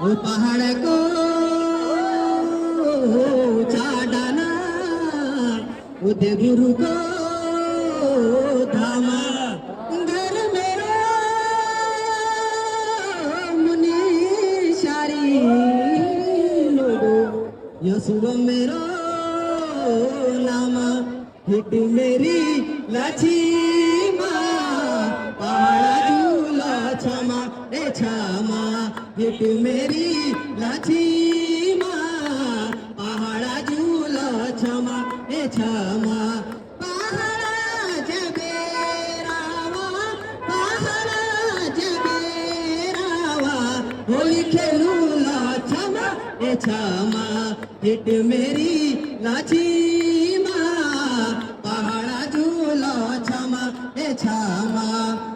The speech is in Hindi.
ओ पहाड़ को चाडाना उदय गुरु को धामा घर मेरा मुनि शारी लोगो यसुव मेरो नामा हिट मेरी लाची पहाड़ा झूला क्षमा रे क्षमा हिट मेरी लाची पहाड़ा झूला क्षमा रे क्षमा पहाड़ा जबेरावा होली खेलूला क्षमा रे क्षमा हिट मेरी लाची पहाड़ा झूला क्षमा रे क्षमा